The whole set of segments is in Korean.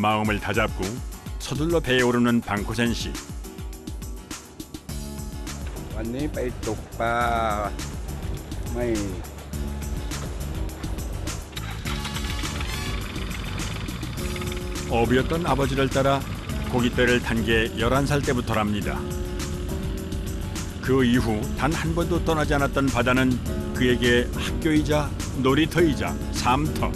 마음을 다잡고 서둘러 배에 오르는 방코센 씨. วันนี้ไปตกปลาไม่ 어부였던 아버지를 따라 고깃배를 탄 게 11살 때부터랍니다. 그 이후 단 한 번도 떠나지 않았던 바다는 그에게 학교이자 놀이터이자 삶터.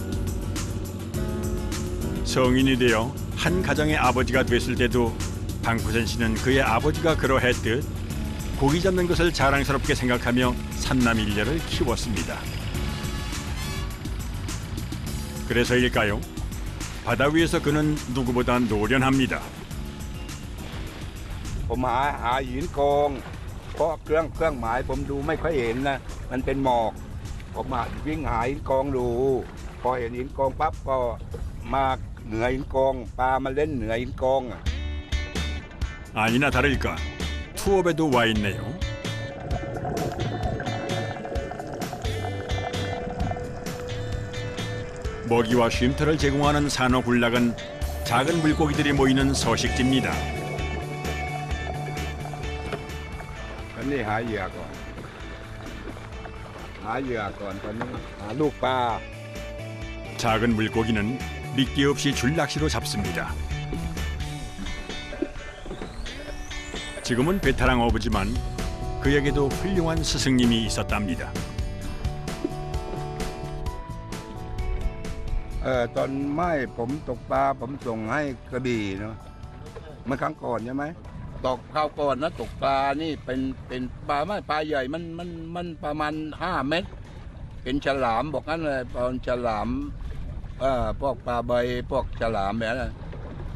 성인이 되어 한 가정의 아버지가 됐을 때도 방코센 씨는 그의 아버지가 그러했듯 고기 잡는 것을 자랑스럽게 생각하며 삼남일녀를 키웠습니다. 그래서일까요? 바다 위에서 그는 누구보다 노련합니다. ผมหาหินกองเพราะเครื่องหมายผมดูไม่ค่อยเห็นนะมันเป็นหมอกผมมาวิ่งหาหินกองดูพอเห็นหินกองปั๊บก็มาเหนือหินกองปลามาเล่นเหนือหินกอง 아니나 다를까 투업에도 와 있네요. 먹이와 쉼터를 제공하는 산호군락은 작은 물고기들이 모이는 서식지입니다. ตอนนี้หาเหยื่อก่อนตอนนี้หาลูกปลา 작은 물고기는 미끼 없이 줄낚시로 잡습니다. 지금은 베테랑 어부지만 그에게도 훌륭한 스승님이 있었답니다. ตอนไม่ผมตกปลาผมส่งให้กระบี่เนาะเมื่อครั้งก่อนใช่ไหมตกข้าวก่อนนะตกปลานี่เป็นปลาไม่ปลาใหญ่มันประมาณ5 เมตรเป็นฉลามบอกงั้นเลยปลาฉลามพวกปลาใบพวกฉลามแบบนั้น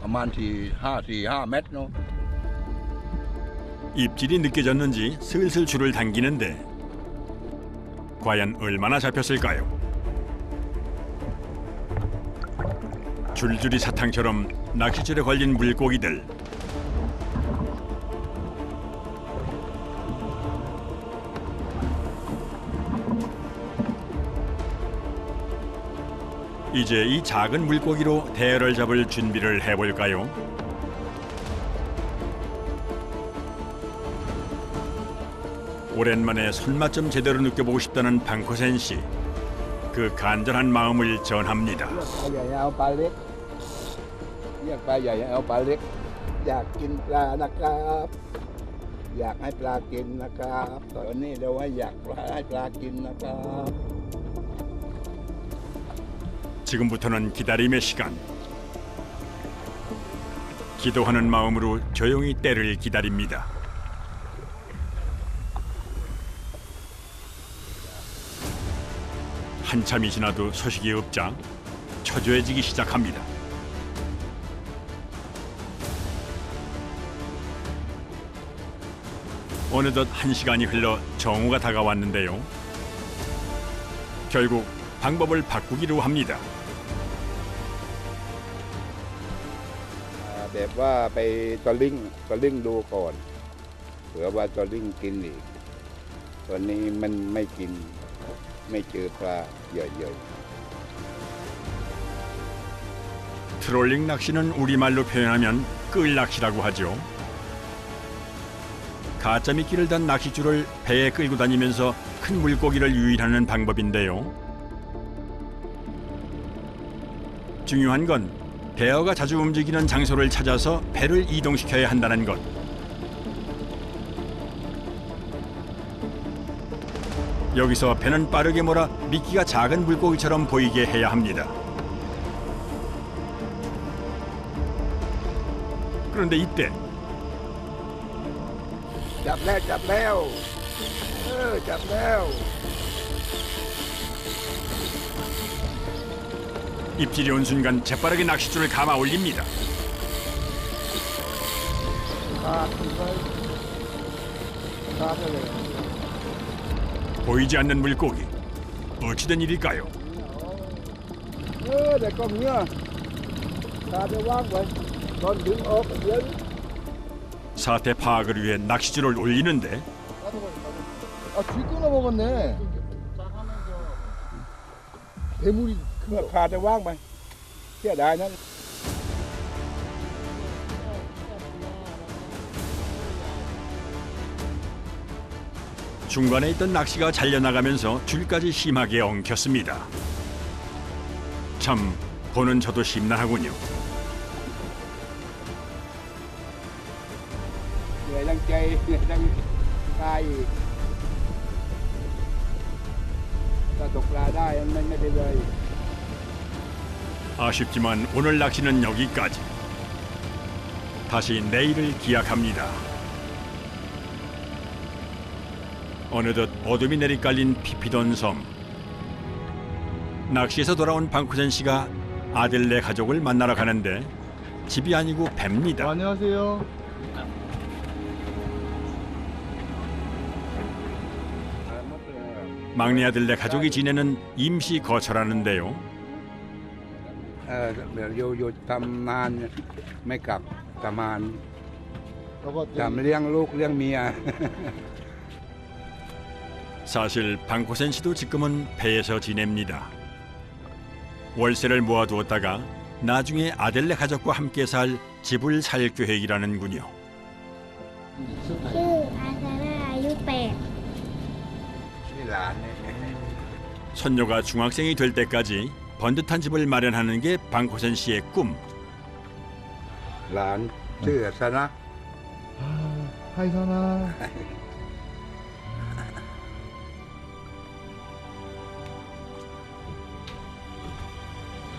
ประมาณ4-5 เมตรเนาะ 입질이 느껴졌는지 슬슬 줄을 당기는데 과연 얼마나 잡혔을까요? 줄줄이 사탕처럼 낚싯줄에 걸린 물고기들. 이제 이 작은 물고기로 대어를 잡을 준비를 해볼까요? 오랜만에 손맛 좀 제대로 느껴보고 싶다는 방코센 씨. 그 간절한 마음을 전합니다. ปลาใหญ่เอาปลาเล็กเรียกปลาใหญ่เอาปลาเล็กอยากกินปลานะครับอยากให้ปลากินนะครับตอนนี้เราให้อยากให้ปลากินนะครับ 지금부터는 기다림의 시간. 기도하는 마음으로 조용히 때를 기다립니다. 한참이 지나도 소식이 없자 초조해지기 시작합니다. 어느덧 1시간이 흘러 정오가 다가왔는데요. 결국 방법을 바꾸기로 합니다. แบบว่าไปสลิงดูก่อนเผื่อว่าสลิงกินอีกตอนนี้มันไม่กินไม่เจอปลาใหญ่ 트롤링 낚시는 우리말로 표현하면 끌 낚시라고 하죠. 가짜 미끼를 단 낚싯줄을 배에 끌고 다니면서 큰 물고기를 유인하는 방법인데요. 중요한 건 대어가 자주 움직이는 장소를 찾아서 배를 이동시켜야 한다는 것. 여기서 배는 빠르게 몰아 미끼가 작은 물고기처럼 보이게 해야 합니다. 그런데 이때 จับแล้วจับแล้วจับแล้ว 입질이 온 순간 재빠르게 낚싯줄을 감아 올립니다. 보이지 않는 물고기. 어찌된 일일까요? แต่ก็เนี้ยตาจะว่างไว้ตอนดึงออกเดี๋ยว 사태 파악을 위해 낚싯줄을 올리는데 아, 줄 끊어 먹었네. 대물이 เมื่อขาดจะว่างไปเสียดายนะ 중간에 있던 낚시가 잘려나가면서 줄까지 심하게 엉켰습니다. 참 보는 저도 심란하군요. người đang chơi người đang cay ta tục làได้ไม่เป็นเลย 아쉽지만 오늘 낚시는 여기까지. 다시 내일을 기약합니다. 어느덧 어둠이 내리깔린 피피돈 섬. 낚시에서 돌아온 방쿠센 씨가 아들네 가족을 만나러 가는데 집이 아니고 뱀니다. 안녕하세요. 막내 아들네 가족이 지내는 임시 거처라는데요. เดี๋ยวอยู่ทำงานไม่กลับทำงาน 저거 ทำเลี้ยงลูกเลี้ยงเมีย 사실 방쿠센 씨도 지금은 배에서 지냅니다. 월세를 모아두었다가 나중에 아들네 가족과 함께 살 집을 살 계획이라는군요. ชื่ออาซาร่าอายุ 8 นี่หลานเนี่ย 손녀가 중학생이 될 때까지 번듯한 집을 마련하는 게 방쿠센 씨의 꿈. หลานชื่อสนะ 하이사나.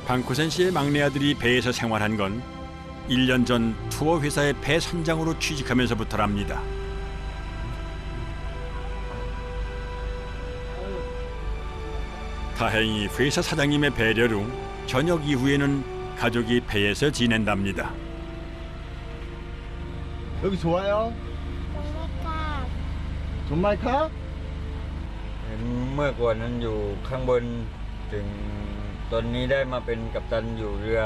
방쿠센 씨의 막내 아들이 배에서 생활한 건 1년 전 투어 회사의 배 선장으로 취직하면서부터랍니다. 다행히 회사 사장님의 배려로 저녁 이후에는 가족이 배에서 지낸답니다. 여기 좋아요? ตรงนี้ค่ะ 존마이카? เห็นเมื่อก่อนนั้นอยู่ข้างบนถึงตอนนี้ได้มาเป็นกัปตันอยู่เรือ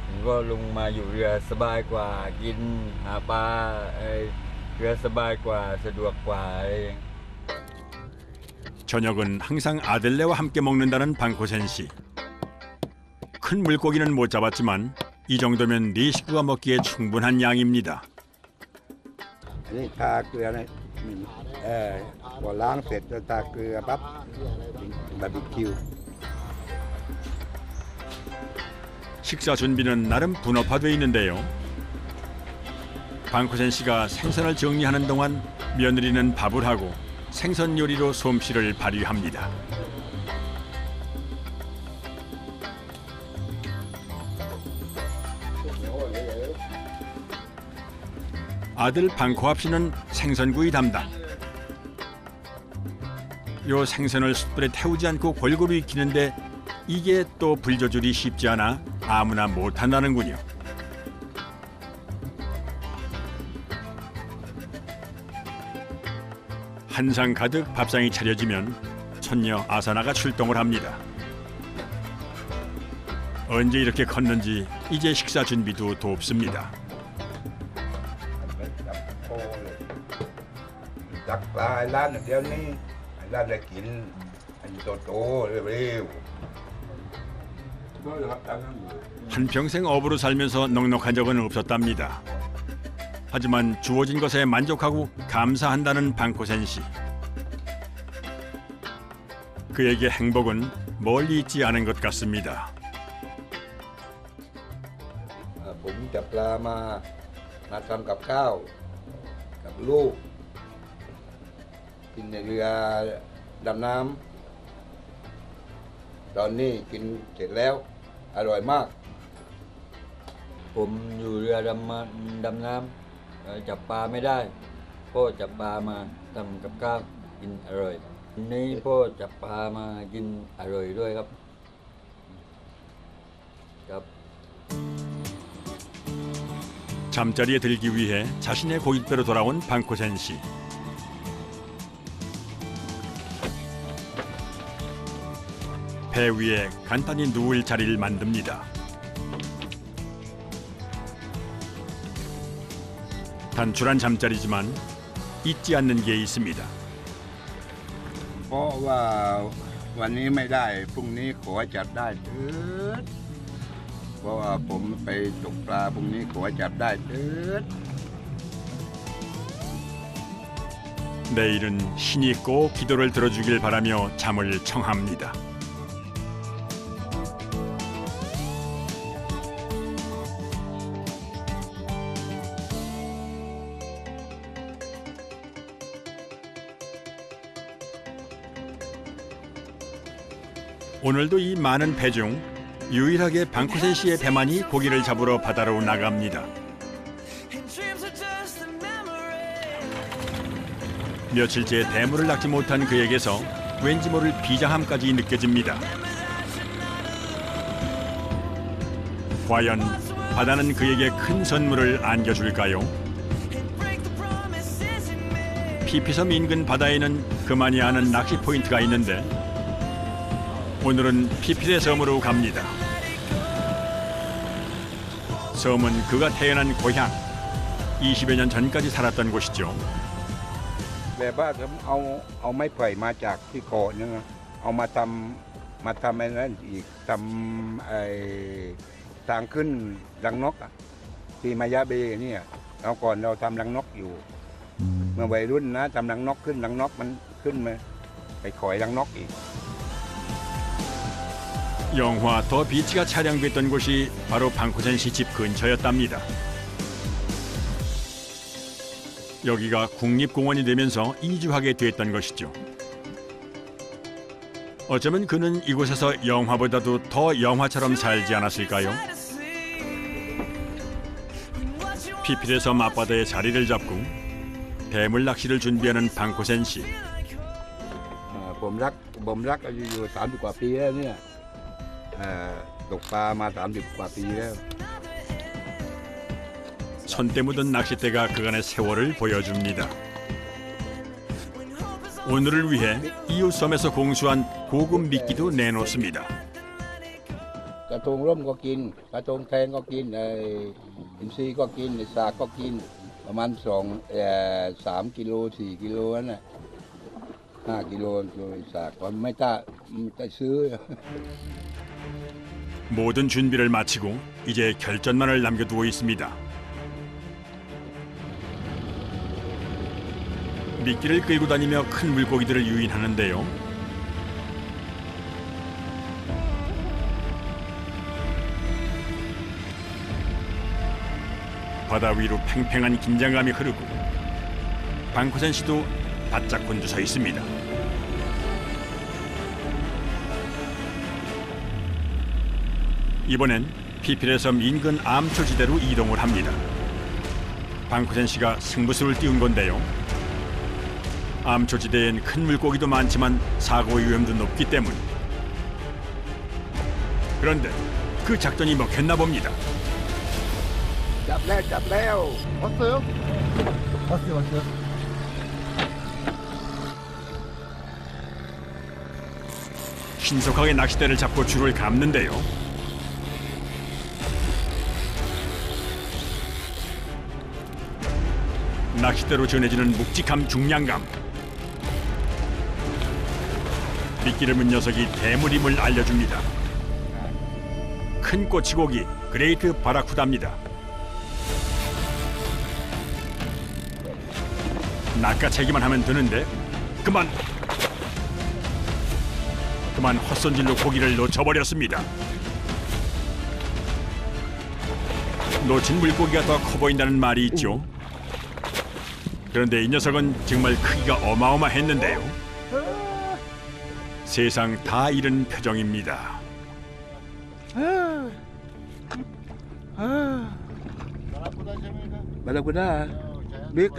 ผมก็ลงมาอยู่เรือสบายกว่ากินหาปลาเรือสบายกว่าสะดวกกว่าอะไรอย่าง 저녁은 항상 아들네와 함께 먹는다는 방쿠센 씨. 큰 물고기는 못 잡았지만 이 정도면 네 식구가 먹기에 충분한 양입니다. อันนี้ทาเกลือนะพอล้างเสร็จจะทาเกลือปั๊บบาร์บีคิว 식사 준비는 나름 분업화돼 있는데요. 방쿠센 씨가 생선을 정리하는 동안 며느리는 밥을 하고 생선 요리로 솜씨를 발휘합니다. 아들 방코합 씨는 생선구이 담당. 요 생선을 숯불에 태우지 않고 골고루 익히는데 이게 또 불 조절이 쉽지 않아 아무나 못한다는군요. 한상 가득 밥상이 차려지면 손녀 아사나가 출동을 합니다. 언제 이렇게 컸는지 이제 식사 준비도 돕습니다. จักปลาร้านเดี๋ยวนี้ร้านได้กินอันโตๆเร็วๆ 한평생 어부로 살면서 넉넉한 적은 없었답니다. 하지만 주어진 것에 만족하고 감사한다는 방코센 씨. 그에게 행복은 멀리 있지 않은 것 같습니다. ผมจับปลามาทำกับข้าวกับลูกกินในเรือดำน้ำตอนนี้กินเสร็จแล้วอร่อยมาก ผมอยู่เรือดำน้ำจับปลาไม่ได้พ่อจับปลามาทำกับข้าวกินอร่อยวันนี้พ่อจับปลามากินอร่อยด้วยครับครับ 잠자리에 들기 위해 자신의 고깃배로 돌아온 방코센 씨. 배 위에 간단히 누울 자리를 만듭니다. 단출한 잠자리지만 잊지 않는 게 있습니다. เพราะว่าวันนี้ไม่ได้พรุ่งนี้ขอจับได้เถิดเพราะว่าผมไปตกปลาพรุ่งนี้ขอจับได้เถิด 내일은 신이 꼭 기도를 들어주길 바라며 잠을 청합니다. 오늘도 이 많은 배 중 유일하게 방쿠센 씨의 배만이 고기를 잡으러 바다로 나갑니다. 며칠째 대물을 낚지 못한 그에게서 왠지 모를 비장함까지 느껴집니다. 과연 바다는 그에게 큰 선물을 안겨줄까요? 피피섬 인근 바다에는 그만이 아는 낚시 포인트가 있는데 오늘은 피피레 섬으로 갑니다. 섬은 그가 태어난 고향, 20여 년 전까지 살았던 곳이죠. แบบว่าผมเอาไม้ไผ่มาจากที่เกาะเนี่ยเอามาทำไอ้นั่นอีกทำไอ้ทางขึ้นรังนกอ่ะที่มายาเบเนี่ยเอาก่อนเราทำรังนกอยู่เมื่อวัยรุ่นนะทำรังนกขึ้นรังนกมันขึ้นมาไปขอยรังนกอีก 영화 더 비치가 촬영됐던 곳이 바로 방쿠센 씨 집 근처였답니다. 여기가 국립공원이 되면서 이주하게 됐던 것이죠. 어쩌면 그는 이곳에서 영화보다도 더 영화처럼 살지 않았을까요? 피피레 섬 앞바다에 자리를 잡고 대물 낚시를 준비하는 방쿠센 씨. ผมรักอยู่30 กว่าปีแล้วเนี่ยตกปลามา30 กว่าปีแล้ว 손때 묻은 낚싯대가 그간의 세월을 보여줍니다. 오늘을 위해 이웃 섬에서 공수한 고급 미끼도 내놓습니다. กระทงร่มก็กินกระทงแทงก็กินอินทรีก็กินสากก็กินประมาณ3 กิโล 4 กิโลนั่นน่ะ5 กิโลสากก็ไม่ได้ซื้อ 모든 준비를 마치고 이제 결전만을 남겨두고 있습니다. 미끼를 끌고 다니며 큰 물고기들을 유인하는데요. 바다 위로 팽팽한 긴장감이 흐르고 방쿠센 씨도 바짝 곤두 서 있습니다. 이번엔 피피레 섬 인근 암초지대로 이동을 합니다. 방쿠센 씨가 승부수를 띄운 건데요. 암초지대엔 큰 물고기도 많지만 사고 위험도 높기 때문. 그런데 그 작전이 먹혔나 봅니다. 잡래요. 왔어요? 왔어요. 신속하게 낚싯대를 잡고 줄을 감는데요. 낚싯대로 전해지는 묵직함, 중량감. 미끼를 문 녀석이 대물임을 알려줍니다. 큰 꼬치고기 그레이트 바라쿠다입니다. 낚아채기만 하면 되는데 그만 헛손질로 고기를 놓쳐버렸습니다. 놓친 물고기가 더 커 보인다는 말이 있죠. 그런데 이 녀석은 정말 크기가 어마어마했는데요. 세상 다 잃은 표정입니다. 바라쿠다 biết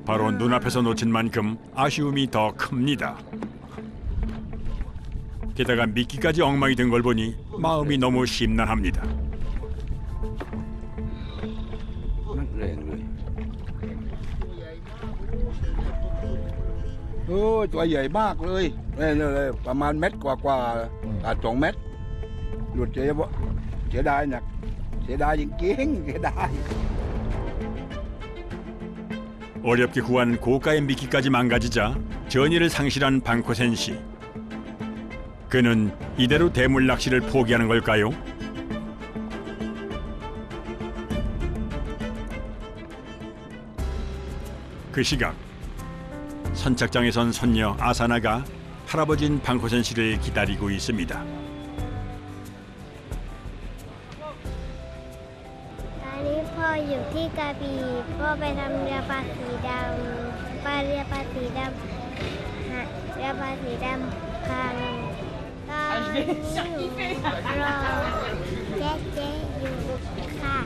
바로 눈앞에서 놓친 만큼 아쉬움이 더 큽니다. 게다가 미끼까지 엉망이 된 걸 보니 마음이 너무 심란합니다.ตัวใหญ่มากเลยเลยประมาณเม็ดกว่าตัด2 เม็ดหลุดเสียดายหนักเสียดายจริงๆเสียดาย 어렵게 구한 고가의 미끼까지 망가지자 전의를 상실한 방쿠센 씨. 그는 이대로 대물 낚시를 포기하는 걸까요? 그 시각 선착장에 선 손녀 아사나가 할아버지인 방코센 씨를 기다리고 있습니다. ตอนนี้พ่ออยู่ที่กระบี่พ่อไปทำเรือปลาสีดำเรือปลาสีดำเรือปลาสีดำพังตอนนี้รอเจ๊อยู่ค่ะ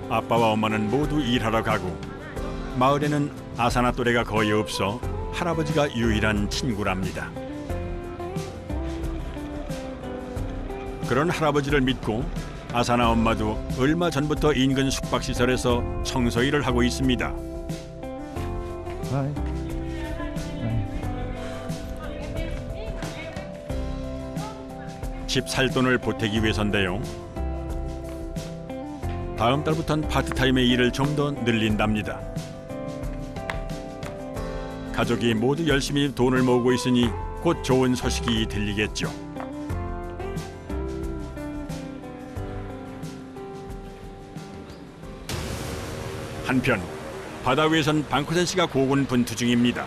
아빠와 엄마는 모두 일하러 가고 마을에는 아사나 또래가 거의 없어 할아버지가 유일한 친구랍니다. 그런 할아버지를 믿고 아사나 엄마도 얼마 전부터 인근 숙박시설에서 청소 일을 하고 있습니다. Hi. 집 살 돈을 보태기 위해서인데요. 다음 달부터는 파트타임의 일을 좀 더 늘린답니다. 가족이 모두 열심히 돈을 모으고 있으니 곧 좋은 소식이 들리겠죠. 한편 바다 위에선 방코센 씨가 고군분투 중입니다.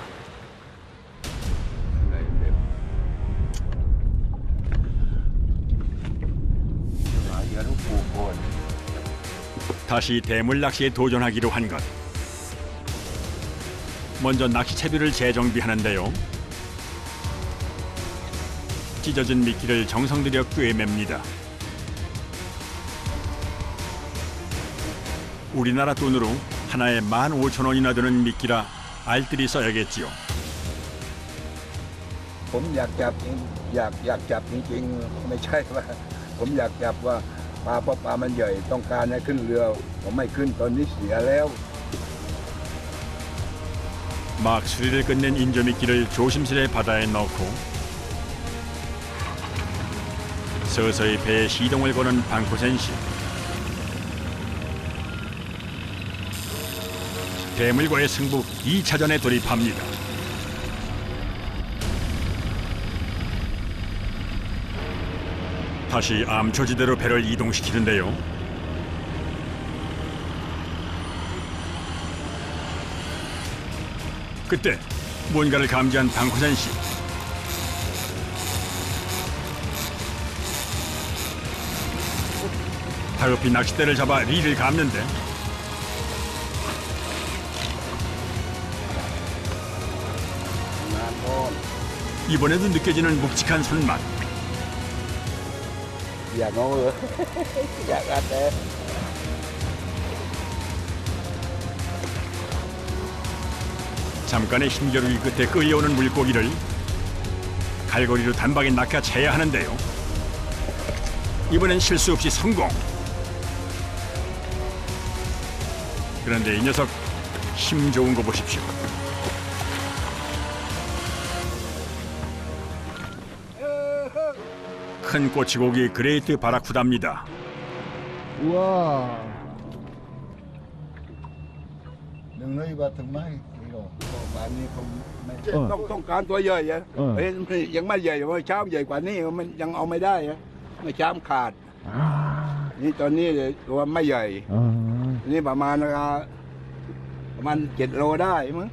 다시 대물 낚시에 도전하기로 한 것. 먼저 낚시 채비를 재정비하는데요. 찢어진 미끼를 정성 들여 꿰맵니다. 우리나라 돈으로 하나에 15,000원이나 되는 미끼라 알뜰히 써야겠지요. ผมอยากจับจริงๆไม่ใช่ว่าผมอยากจับว่าปลาเพราะปลามันใหญ่ต้องการให้ขึ้นเรือผมไม่ขึ้นตอนนี้เสียแล้ว 막 수리를 끝낸 인조미끼를 조심스레 바다에 넣고 서서히 배에 시동을 거는 방코센 씨. 대물과의 승부 2차전에 돌입합니다. 다시 암초지대로 배를 이동시키는데요. 그때 뭔가를 감지한 방코센 씨. 다급히 낚싯대를 잡아 리를 감는데 이번에도 느껴지는 묵직한 손맛. อยากเอาเหรอ อยากอัดแต่ 잠깐의 힘겨루기 끝에 끌려오는 물고기를 갈고리로 단박에 낚아채야 하는데요. 이번엔 실수 없이 성공. 그런데 이 녀석 힘 좋은 거 보십시오. 큰 꼬치고기 그레이트 바라쿠다입니다. 우와. 능력이 같은 말 이거. ปลานี้ผมไม่ต้องการตัวใหญ่อะเฮ้ยยังไม่ใหญ่ว่าเช้าใหญ่กว่านี้มันยังเอาไม่ได้อะไม่เช้าขาด นี่ตอนนี้ตัวไม่ใหญ่ นี่ประมาณ7 โลได้มั้ง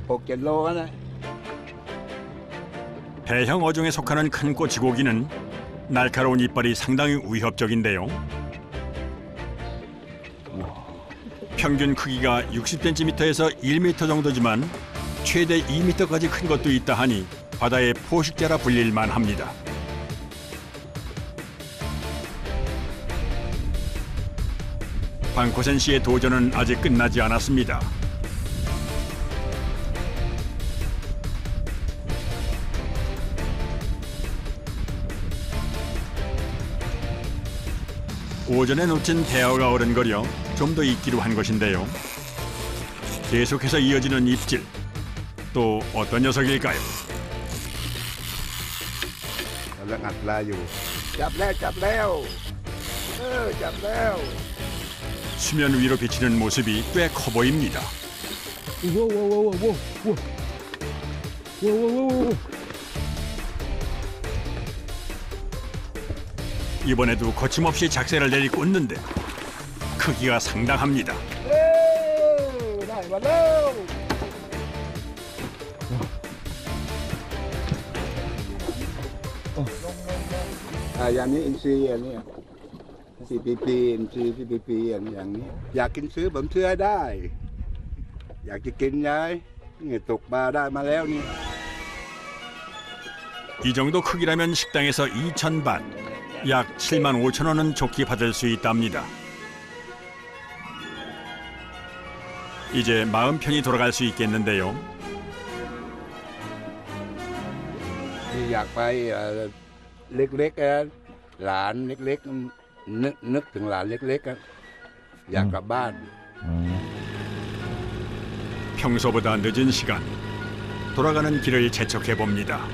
6-7 โลนะ 대형 어종에 속하는 큰 꼬치고기는 날카로운 이빨이 상당히 위협적인데요. 평균 크기가 60cm에서 1m 정도지만 최대 2m까지 큰 것도 있다 하니 바다의 포식자라 불릴 만합니다. 방코센 씨의 도전은 아직 끝나지 않았습니다. 오전에 놓친 대어가 어른거려 좀 더 익기로 한 것인데요. 계속해서 이어지는 입질. 또 어떤 녀석일까요? กำลังอัดปลาอยู่จับแล้วจับแล้ว 수면 위로 비치는 모습이 꽤 커 보입니다. 이번에도 거침없이 작새를 내리꽂는데 크기가 상당합니다. มาเร็วอย่างนี้อินทรีย์อันนี้ CPP อินทรีย์ CPP อย่างนี้อยากกินซื้อผมซื้อให้ได้ อยากจะกินยายนี่ตกปลาได้มาแล้วนี่ 이 정도 크기라면 식당에서 2,000밭, 약 75,000원은 좋게 받을 수 있답니다. 이제 마음 편히 돌아갈 수 있겠는데요. ที่อยากไปเล็กๆหลานเล็กๆนึกถึงหลานเล็กๆอยากกลับบ้าน 평소보다 늦은 시간, 돌아가는 길을 재촉해 봅니다.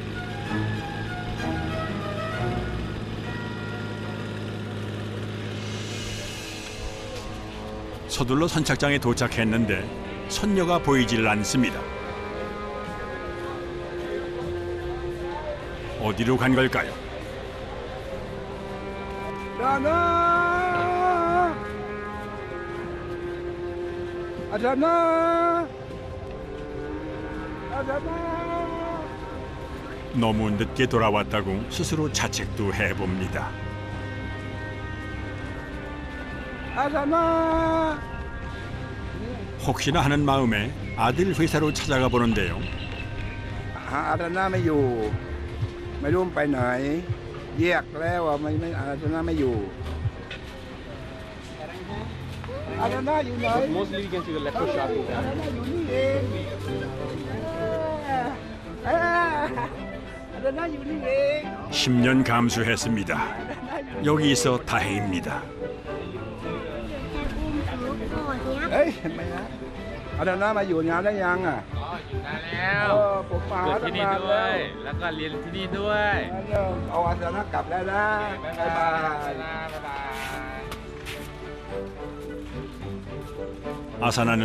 서둘러 선착장에 도착했는데 선녀가 보이질 않습니다. 어디로 간 걸까요? 아자나 아자나 아자나 너무 늦게 돌아왔다고 스스로 자책도 해봅니다. 아자나 혹시나 하는 마음에 아들 회사로 찾아가 보는데요. อาจารย์ไม่อยู่ไม่รู้ไปไหนแยกแล้วไม่อาจารย์ไม่อยู่อาจารย์อยู่ไหน Mostly you can see the leopard shark in อา there. จารย์อยู่นี่เองอาจารย์อยู่นี่เอง 10년 감수했습니다. 여기 있어 다행입니다. เฮ้ยเห็นไหมฮะอาจารย์มาอยู่งานได้ยังอ่ะ อ๋ออยู่นานแล้ว ผมมา เกิดที่นี่ด้วย แล้วก็เรียนที่นี่ด้วย เอาอาจารย์กลับแล้วนะบ๊ายบาย บ๊ายบาย 아사나는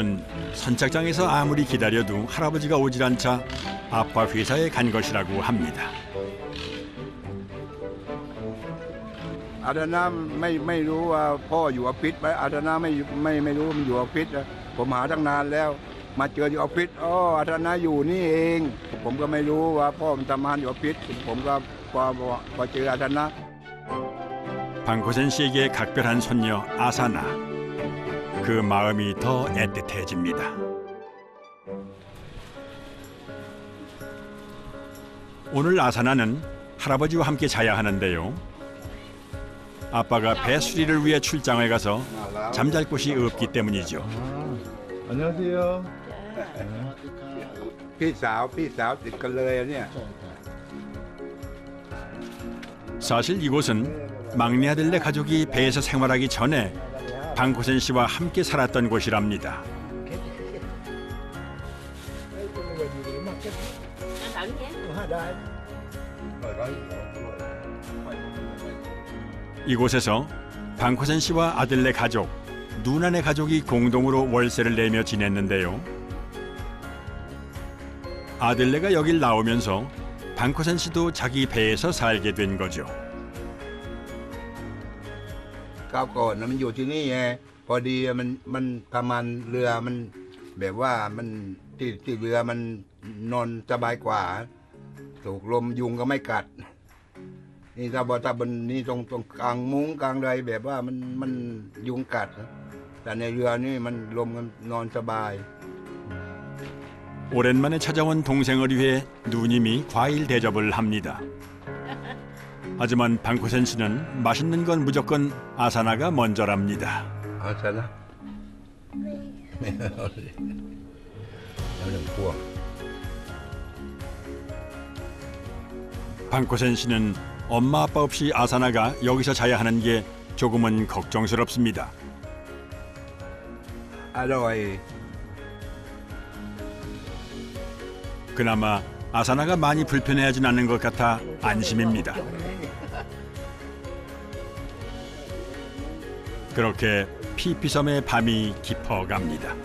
선착장에서 아무리 기다려도 할아버지가 오질 않자 아빠 회사에 간 것이라고 합니다. อาจารย์ไม่รู้ว่าพ่ออยู่ออฟฟิศไหมอาจารย์ไม่รู้มันอยู่ออฟฟิศผมหาตั้งนานแล้วมาเจออยู่ออฟฟิศอ๋ออาจารย์อยู่นี่เองผมก็ไม่รู้ว่าพ่อมันทำงานอยู่ออฟฟิศผมก็พอเจออาจารย์ 방코센 씨에게 각별한 손녀 아사나. 그 마음이 더 애틋해집니다. 오늘 아사나는 할아버지와 함께 자야 하는데요. 아빠가 배 수리를 위해 출장을 가서 잠잘 곳이 없기 때문이죠. 안녕하세요. พี่สาวติดกันเลยเนี่ย 사실 이곳은 막내 아들네 가족이 배에서 생활하기 전에 방코센 씨와 함께 살았던 곳이랍니다. 이곳에서 방코센 씨와 아들네 가족, 누나네 가족이 공동으로 월세를 내며 지냈는데요. 아들네가 여길 나오면서 방코센 씨도 자기 배에서 살게 된 거죠. ก้าวก่อนมันอยู่ที่นี่ไงพอดีมันทำมันเรือมันแบบว่ามันที่เรือมันนอนสบายกว่าถูกลมยุงก็ไม่กัดนี่ถ้าบนนี่ตรงกลางมุ้งกลางอะไรแบบว่ามันยุงกัดแต่ในเรือนี่มันลมกันนอนสบาย 오랜만에 찾아온 동생을 위해 누님이 과일 대접을 합니다. 하지만 방코센 씨는 맛있는 건 무조건 아사나가 먼저랍니다. เอาซะนะไม่เอาเลยเอาหนึ่งพวก 방코센 씨는 엄마 아빠 없이 아사나가 여기서 자야 하는 게 조금은 걱정스럽습니다. อร่อย 그나마 아사나가 많이 불편해하진 않는 것 같아 안심입니다. 그렇게 피피섬의 밤이 깊어갑니다.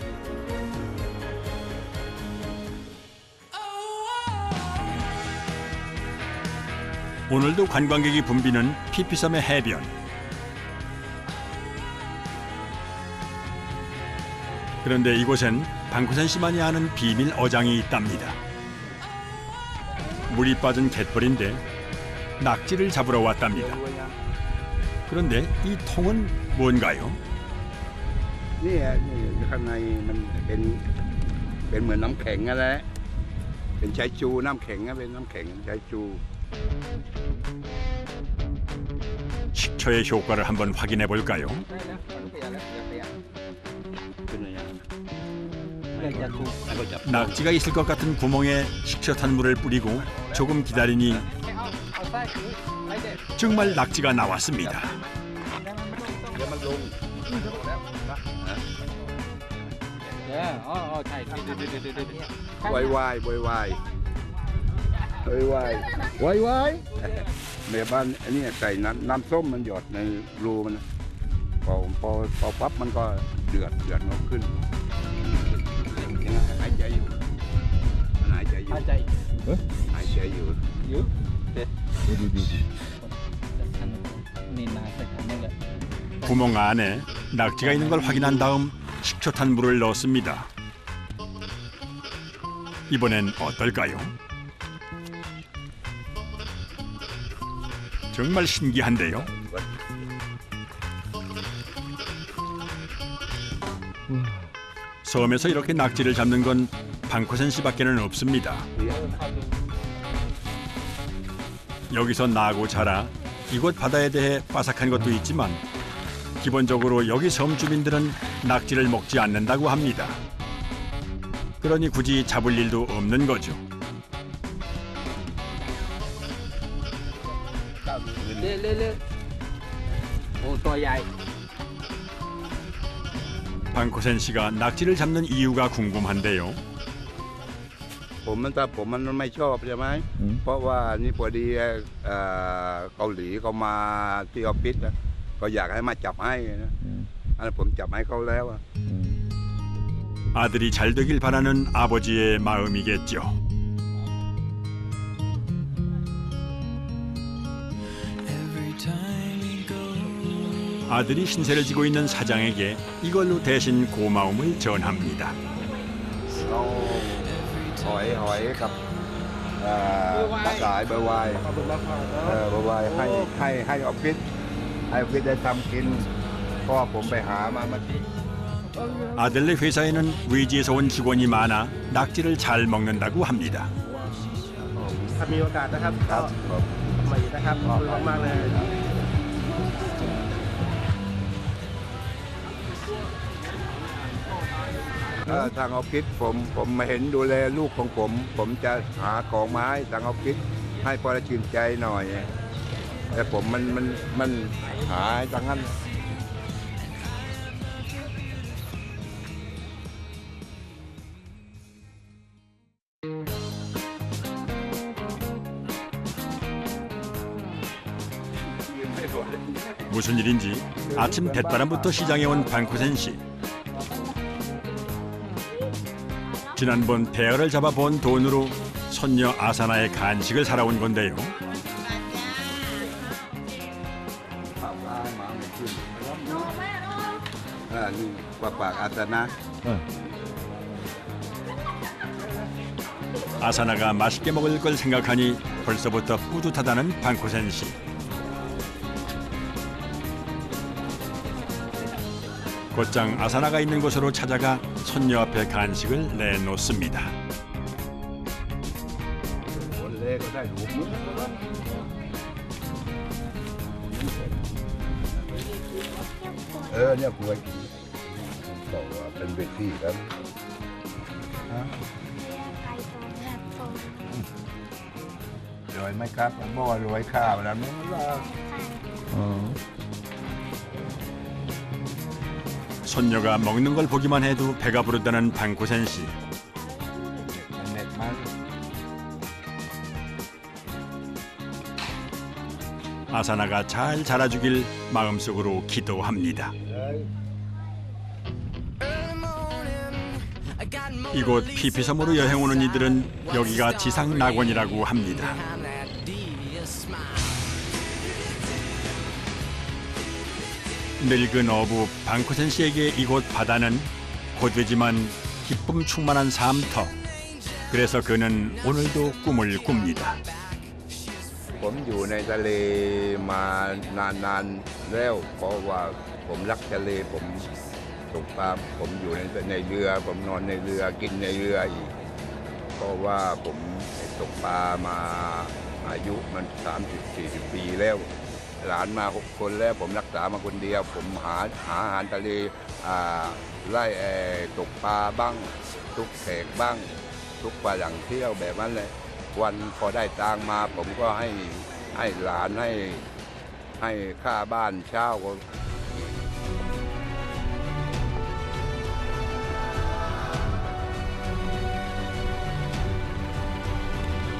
오늘도 관광객이 붐비는 피피섬의 해변. 그런데 이곳엔 방구선 씨만이 아는 비밀 어장이 있답니다. 물이 빠진 갯벌인데 낙지를 잡으러 왔답니다. 그런데 이 통은 뭔가요? นี่ข้างในมันเป็นเหมือนน้ำแข็งนั่นแหละเป็นใช้จูน้ำแข็งเป็นน้ำแข็งใช้จู 식초의 효과를 한번 확인해 볼까요? เป็นอะไรอย่างนั้น 낙지가 있을 것 같은 구멍에 식초탄 물을 뿌리고 조금 기다리니 정말 낙지가 나왔습니다. เดี๋ยวมันลง ใช่ วายวายวายวายวายวายวายแม่บ้านอันนี้ใส่น้ำส้มมันหยดในรูมันพอปั๊บมันก็เดือดงอกขึ้นยังหายใจอยู่มันหายใจอยู่หายใจอยู่ 구멍 안에 낙지가 있는 걸 확인한 다음 식초탄 물을 넣습니다. 이번엔 어떨까요? 정말 신기한데요. 섬에서 이렇게 낙지를 잡는 건 방코센 씨밖에는 없습니다. 여기서 나고 자라 이곳 바다에 대해 빠삭한 것도 있지만 기본적으로 여기 섬 주민들은 낙지를 먹지 않는다고 합니다. 그러니 굳이 잡을 일도 없는 거죠. 방코센 씨가 낙지를 잡는 이유가 궁금한데요. ผมมันไม่ชอบใช่ไหมเพราะว่านี่พอดีเกาหลีเขามาที่ออฟฟิศก็อยากให้มาจับให้นะอันนั้นผมจับให้เขาแล้ว 아들이 잘 되길 바라는 아버지의 마음이겠죠. 아들이 신세를 지고 있는 사장에게 이걸로 대신 고마움을 전합니다. หอยกับปลาสายเบอร์ไวเบอร์ไวให้ออฟฟิศได้ทำกินเพราะผมไปหามาเมื่อกี้ 아들네 회사에는 외지에서 온 직원이 많아 낙지를 잘 먹는다고 합니다. ถ้ามีโอกาสนะครับก็มาอีกนะครับขอบคุณมากเลย ทางออฟฟิศผมมาเห็นดูแลลูกของผมจะหาของมาให้ทางออฟฟิศให้พอได้ชื่นใจหน่อยแต่ผมมันหาทางนั้น 무슨 일인지 아침 대바람부터 시장에 온 방코센 씨. 지난번 대어를 잡아본 돈으로 손녀 아사나의 간식을 사러 온 건데요. 아사나가 맛있게 먹을 걸 생각하니 벌써부터 뿌듯하다는 방코센 씨. 곧장 아사나가 있는 곳으로 찾아가 손녀 앞에 간식을 내놓습니다.เนี่ยป่วยต่อเป็นเด็กที่แล้ว รวยไหมครับบ่รวยข้าวแล้วไม่ว่า 손녀가 먹는 걸 보기만 해도 배가 부르다는 방코센 씨. เน็ตมัน 아사나가 잘 자라주길 마음속으로 기도합니다. 이곳 피피섬으로 여행 오는 이들은 여기가 지상 낙원이라고 합니다. 늙은 어부 방코센 씨에게 이곳 바다는 고되지만 기쁨 충만한 삶터. 그래서 그는 오늘도 꿈을 꿉니다. ผมอยู่ในทะเลมานานแล้วเพราะว่าผมรักทะเลผมตกปลาผมอยู่ในเรือผมนอนในเรือกินในเรืออีกเพราะว่าผมตกปลามาอายุมัน30-40 ปีแล้วหลานมา6 คนแล้วผมรักษามาคนเดียวผมหาอาหารทะเลไล่ตกปลาบ้างทุกแขกบ้างทุกปลาหลังเที่ยวแบบนั้นเลยวันพอได้ตังมาผมก็ให้หลานให้ค่าบ้านเช่าก็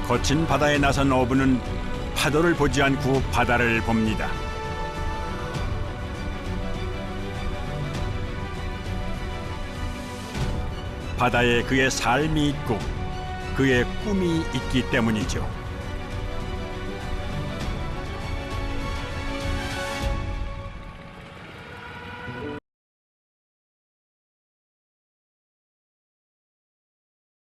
거친 바다에 나선 어부는 파도를 보지 않고 바다를 봅니다. 바다에 그의 삶이 있고 그의 꿈이 있기 때문이죠.